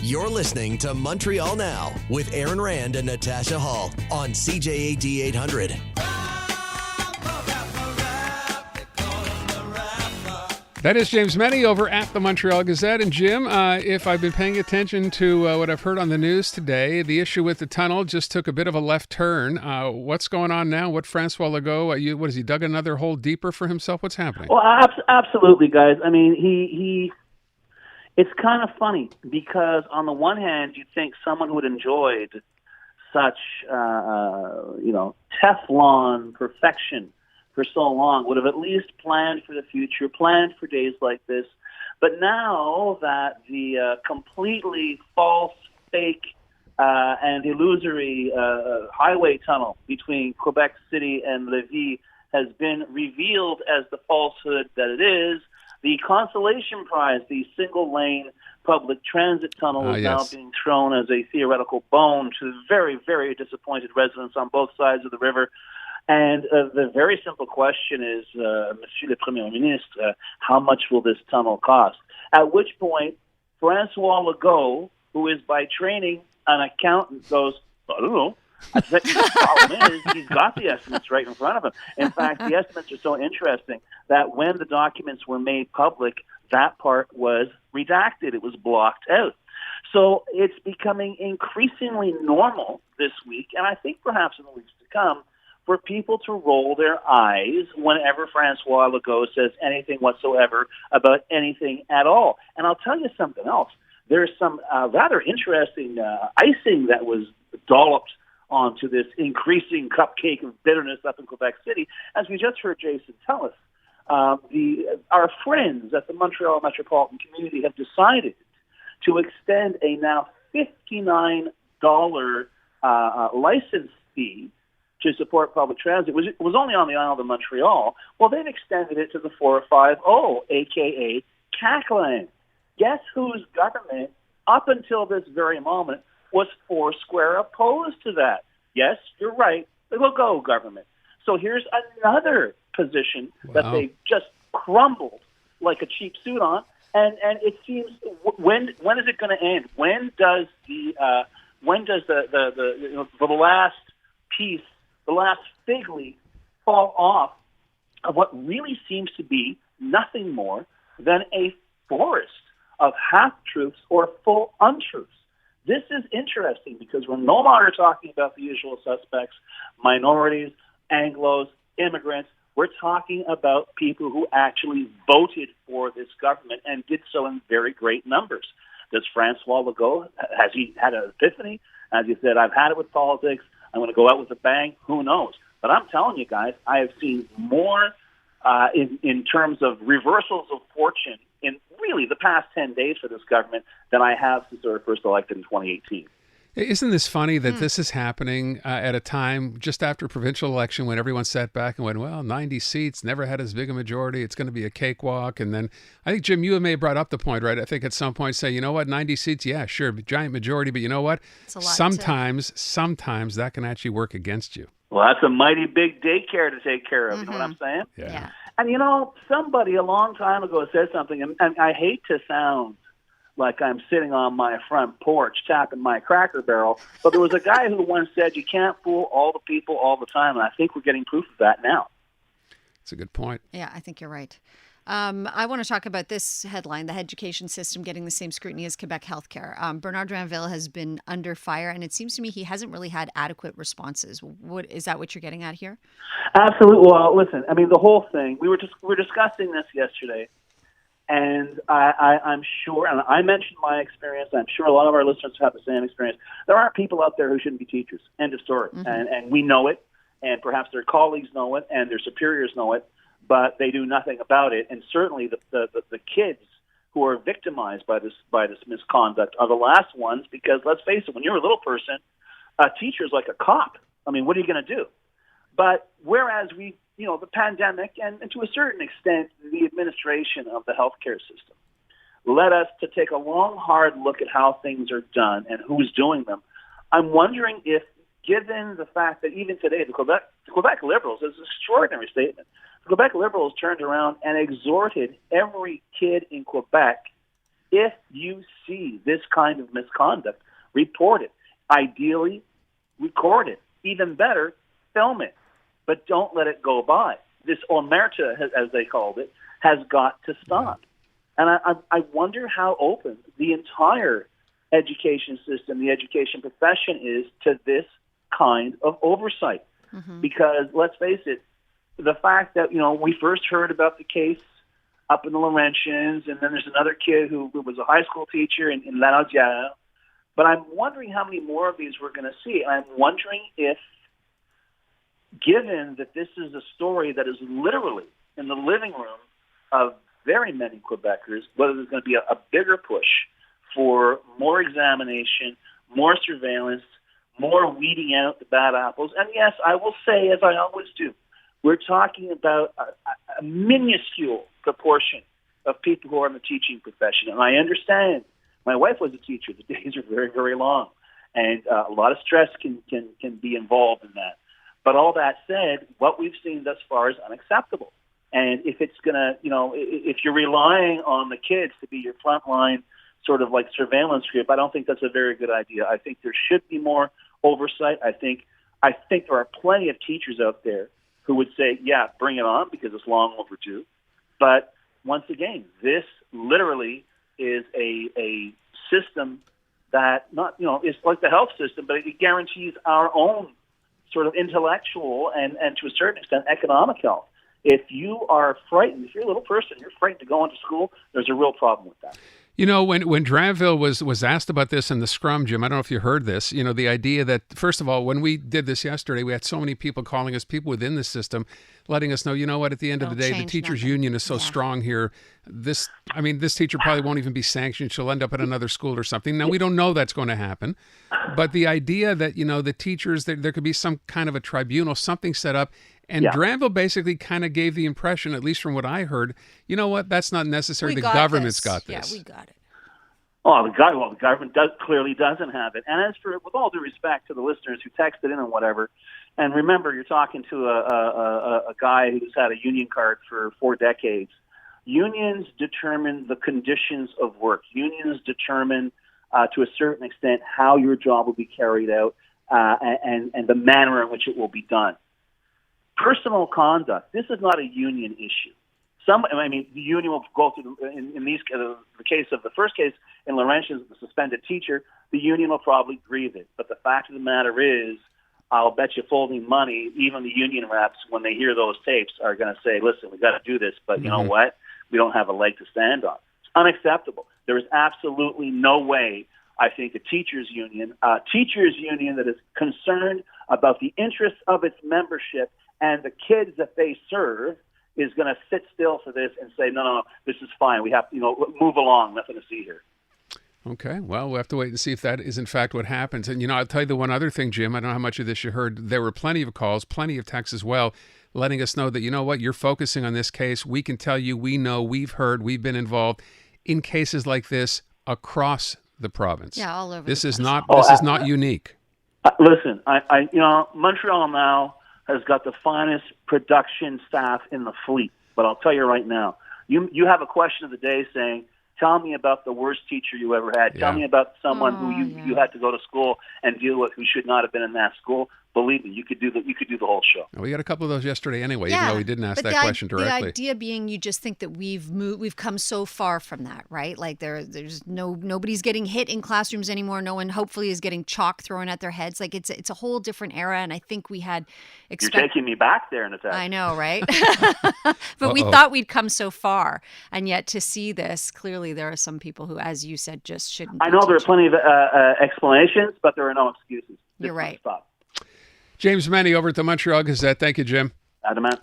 You're listening to Montreal Now with Aaron Rand and Natasha Hall on CJAD 800. That is James Mennie over at the Montreal Gazette. And Jim, if I've been paying attention to what I've heard on the news today, the issue with the tunnel just took a bit of a left turn. What's going on now? What Francois Legault, what has he dug another hole deeper for himself? What's happening? Well, absolutely, guys. I mean, he it's kind of funny because on the one hand, you'd think someone who had enjoyed such, Teflon perfection for so long would have at least planned for the future, planned for days like this. But now that the completely false, fake, and illusory highway tunnel between Quebec City and Lévis has been revealed as the falsehood that it is, the consolation prize, the single-lane public transit tunnel, is now being thrown as a theoretical bone to very, very disappointed residents on both sides of the river. And the very simple question is, Monsieur le Premier Ministre, how much will this tunnel cost? At which point, Francois Legault, who is by training an accountant, goes, I don't know. I think the problem is he's got the estimates right in front of him. In fact, the estimates are so interesting that when the documents were made public, that part was redacted. It was blocked out. So it's becoming increasingly normal this week, and I think perhaps in the weeks to come, for people to roll their eyes whenever Francois Legault says anything whatsoever about anything at all. And I'll tell you something else. There's some rather interesting icing that was dolloped onto this increasing cupcake of bitterness up in Quebec City. As we just heard Jason tell us, our friends at the Montreal Metropolitan Community have decided to extend a now $59 license fee to support public transit. It was only on the island of Montreal. Well, they've extended it to the 450, a.k.a. CAQ line. Guess whose government, up until this very moment, was foursquare opposed to that? Yes, you're right, the Legault government. So here's another position that they just crumbled like a cheap suit on, and it seems when is it going to end? When does the last piece, the last fig leaf, fall off of what really seems to be nothing more than a forest of half-truths or full untruths? This is interesting because we're no longer talking about the usual suspects, minorities, Anglos, immigrants. We're talking about people who actually voted for this government and did so in very great numbers. Does Francois Legault, has he had an epiphany? As you said, I've had it with politics. I'm going to go out with a bang. Who knows? But I'm telling you guys, I have seen more in terms of reversals of fortune in really the past 10 days for this government than I have since they were first elected in 2018. Isn't this funny that this is happening at a time just after provincial election when everyone sat back and went, well, 90 seats, never had as big a majority. It's going to be a cakewalk. And then I think, Jim, you may have brought up the point, right? I think at some point say, you know what, 90 seats, yeah, sure, giant majority. But you know what? Sometimes that can actually work against you. Well, that's a mighty big daycare to take care of. You know what I'm saying? Yeah. And, somebody a long time ago said something, and I hate to sound like I'm sitting on my front porch tapping my Cracker Barrel, but there was a guy who once said, you can't fool all the people all the time, and I think we're getting proof of that now. That's a good point. Yeah, I think you're right. I want to talk about this headline, the education system getting the same scrutiny as Quebec healthcare. Bernard Drinville has been under fire, and it seems to me he hasn't really had adequate responses. Is that what you're getting at here? Absolutely. Well, listen, I mean, the whole thing, we were discussing this yesterday, and I'm sure, and I mentioned my experience, I'm sure a lot of our listeners have the same experience. There are people out there who shouldn't be teachers. End of story. And we know it, and perhaps their colleagues know it, and their superiors know it, but they do nothing about it. And certainly the kids who are victimized by this misconduct are the last ones, because let's face it, when you're a little person, a teacher's like a cop. I mean, what are you going to do? But whereas the pandemic and to a certain extent the administration of the healthcare system led us to take a long, hard look at how things are done and who's doing them, I'm wondering if, given the fact that even today the Quebec Liberals, is an extraordinary statement, the Quebec Liberals turned around and exhorted every kid in Quebec if you see this kind of misconduct, report it. Ideally, record it. Even better, film it. But don't let it go by. This omerta, as they called it, has got to stop. And I wonder how open the entire education system, the education profession is to this kind of oversight. Because let's face it, the fact that, we first heard about the case up in the Laurentians, and then there's another kid who was a high school teacher in La Naudière. But I'm wondering how many more of these we're going to see. I'm wondering if, given that this is a story that is literally in the living room of very many Quebecers, whether there's going to be a bigger push for more examination, more surveillance, more weeding out the bad apples. And yes, I will say, as I always do, we're talking about a minuscule proportion of people who are in the teaching profession. And I understand. My wife was a teacher. The days are very, very long. And a lot of stress can be involved in that. But all that said, what we've seen thus far is unacceptable. And if it's going to, if you're relying on the kids to be your frontline sort of like surveillance group, I don't think that's a very good idea. I think there should be more oversight. I think there are plenty of teachers out there who would say, yeah, bring it on because it's long overdue. But once again, this literally is a system that it's like the health system, but it guarantees our own sort of intellectual and to a certain extent economic health. If you are frightened, if you're a little person, you're frightened to go into school, there's a real problem with that. When Dranville was asked about this in the scrum, Jim, I don't know if you heard this, the idea that, first of all, when we did this yesterday, we had so many people calling us, people within the system, letting us know, at the end of the day, the teachers union is so strong here. This teacher probably won't even be sanctioned. She'll end up at another school or something. Now, we don't know that's going to happen. But the idea that, the teachers, there could be some kind of a tribunal, something set up. And Dranville basically kind of gave the impression, at least from what I heard, that's not necessary. The government's got this. Yeah, we got it. Oh, the government clearly doesn't have it. And as for, with all due respect to the listeners who texted in and whatever, and remember, you're talking to a guy who's had a union card for 4 decades. Unions determine the conditions of work. Unions determine, to a certain extent, how your job will be carried out and the manner in which it will be done. Personal conduct, this is not a union issue. The union will go through, in the case of the first case in Laurentians, the suspended teacher, the union will probably grieve it. But the fact of the matter is, I'll bet you folding money, even the union reps, when they hear those tapes, are going to say, listen, we got to do this, but you know what? We don't have a leg to stand on. It's unacceptable. There is absolutely no way, I think, a teachers union that is concerned about the interests of its membership and the kids that they serve is going to sit still for this and say, no, this is fine. We have to, move along. Nothing to see here. Okay. Well, we'll have to wait and see if that is in fact what happens. And, I'll tell you the one other thing, Jim. I don't know how much of this you heard. There were plenty of calls, plenty of texts as well, letting us know that, you're focusing on this case. We can tell you, we know, we've heard, we've been involved in cases like this across the province. Yeah, all over. This is not unique. Listen, Montreal now has got the finest production staff in the fleet. But I'll tell you right now, you have a question of the day saying, tell me about the worst teacher you ever had. Tell me about someone who you had to go to school and deal with who should not have been in that school. Believe me, you could do the whole show. We got a couple of those yesterday anyway, even though we didn't ask that question directly. The idea being, you just think that we've come so far from that, right? Like there's nobody's getting hit in classrooms anymore. No one hopefully is getting chalk thrown at their heads. Like it's a whole different era, and I think we had. You're taking me back there, Natasha. I know, right? But we thought we'd come so far, and yet to see this, clearly there are some people who, as you said, just shouldn't. I know there are plenty of explanations, but there are no excuses. You're right. Stop. James Mennie over at the Montreal Gazette. Thank you, Jim. Adamant.